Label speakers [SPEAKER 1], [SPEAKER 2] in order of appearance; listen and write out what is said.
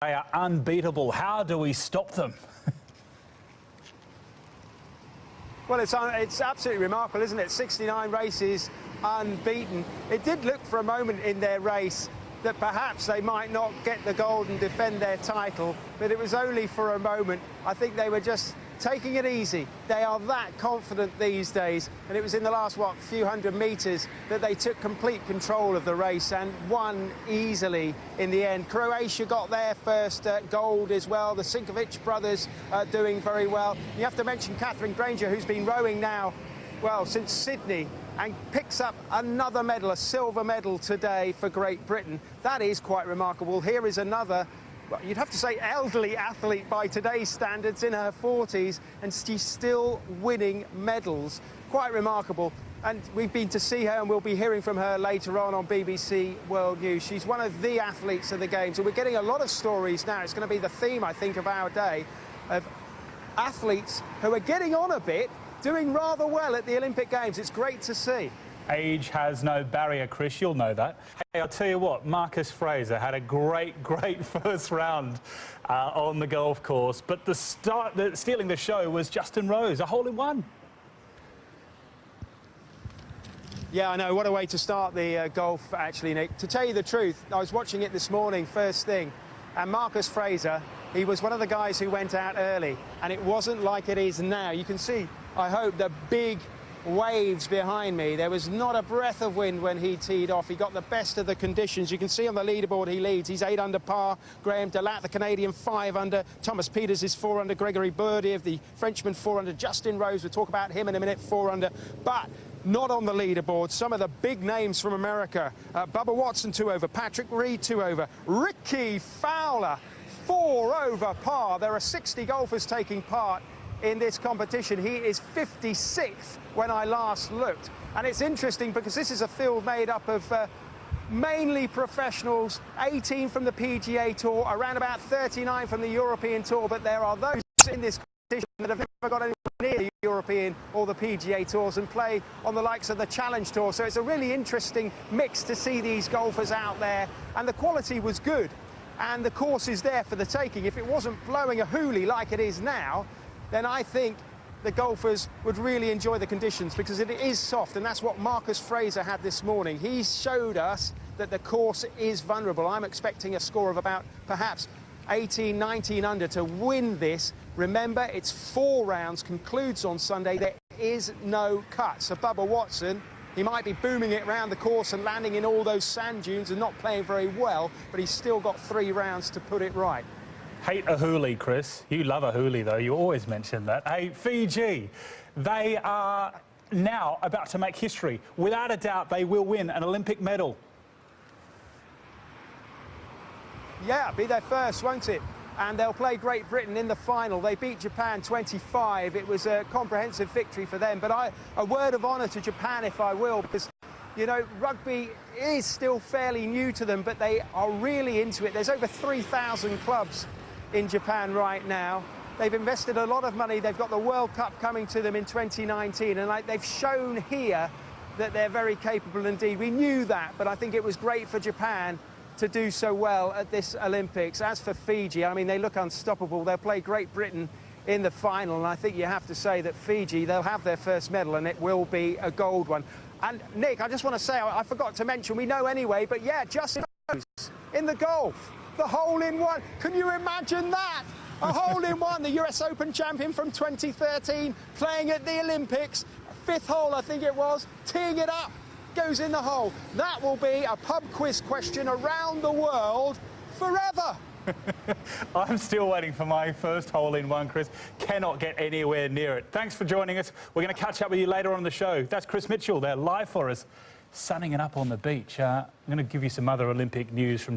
[SPEAKER 1] They are unbeatable. How do we stop them?
[SPEAKER 2] Well, it's absolutely remarkable, isn't it? 69 races unbeaten. It did look for a moment in their race that perhaps they might not get the gold and defend their title, but it was only for a moment. I think they were just taking it easy. They are that confident these days, and it was in the last, few hundred metres that they took complete control of the race and won easily in the end. Croatia got their first gold as well. The Sinkovic brothers doing very well. You have to mention Katherine Grainger, who's been rowing now, well, since Sydney, and picks up another medal, a silver medal today for Great Britain. That is quite remarkable. Here is another, well, you'd have to say elderly athlete by today's standards, in her 40s, and she's still winning medals. Quite remarkable. And we've been to see her, and we'll be hearing from her later on BBC World News. She's one of the athletes of the Games, and we're getting a lot of stories now. It's going to be the theme, I think, of our day, of athletes who are getting on a bit, doing rather well at the Olympic Games. It's great to see.
[SPEAKER 1] Age has no barrier, Chris, you'll know that. Hey, I'll tell you what, Marcus Fraser had a great first round on the golf course, but stealing the show was Justin Rose, a hole-in-one.
[SPEAKER 2] Yeah, I know, what a way to start the golf, actually, Nick. To tell you the truth, I was watching it this morning, first thing, and Marcus Fraser, he was one of the guys who went out early, and it wasn't like it is now. You can see, I hope, the big waves behind me. There was not a breath of wind when he teed off. He got the best of the conditions. You can see on the leaderboard he leads. He's 8 under par. Graham Delatte, the Canadian, 5 under. Thomas Pieters is 4 under. Gregory Burdiev, the Frenchman, 4 under. Justin Rose, we'll talk about him in a minute, 4 under. But not on the leaderboard. Some of the big names from America. Bubba Watson, 2 over. Patrick Reed, 2 over. Rickie Fowler, 4 over par. There are 60 golfers taking part in this competition. He is 56th when I last looked. And it's interesting because this is a field made up of mainly professionals, 18 from the PGA Tour, around about 39 from the European Tour, but there are those in this competition that have never got anywhere near the European or the PGA Tours and play on the likes of the Challenge Tour. So it's a really interesting mix to see these golfers out there, and the quality was good. And the course is there for the taking. If it wasn't blowing a hoolie like it is now, then I think the golfers would really enjoy the conditions, because it is soft, and that's what Marcus Fraser had this morning. He showed us that the course is vulnerable. I'm expecting a score of about perhaps 18, 19 under to win this. Remember, it's 4 rounds, concludes on Sunday. There is no cut. So Bubba Watson, he might be booming it around the course and landing in all those sand dunes and not playing very well, but he's still got 3 rounds to put it right.
[SPEAKER 1] Hate a hoolie, Chris. You love a hoolie, though. You always mention that. Hey, Fiji, they are now about to make history. Without a doubt, they will win an Olympic medal.
[SPEAKER 2] Yeah, be their first, won't it? And they'll play Great Britain in the final. They beat Japan 25. It was a comprehensive victory for them. But a word of honour to Japan, if I will, because, you know, rugby is still fairly new to them, but they are really into it. There's over 3,000 clubs in Japan right now. They've invested a lot of money. They've got the World Cup coming to them in 2019, and they've shown here that they're very capable indeed. We knew that, but I think it was great for Japan to do so well at this Olympics. As for Fiji, I mean, they look unstoppable. They'll play Great Britain in the final, and I think you have to say that Fiji, they'll have their first medal, and it will be a gold one. And Nick, I just want to say, I forgot to mention, we know anyway, but yeah, Justin Rose in the golf, the hole-in-one. Can you imagine that? A hole-in-one, the US Open champion from 2013, playing at the Olympics, 5th hole, I think it was, teeing it up, goes in the hole. That will be a pub quiz question around the world forever.
[SPEAKER 1] I'm still waiting for my first hole-in-one, Chris. Cannot get anywhere near it. Thanks for joining us. We're going to catch up with you later on the show. That's Chris Mitchell there, live for us, sunning it up on the beach. I'm going to give you some other Olympic news from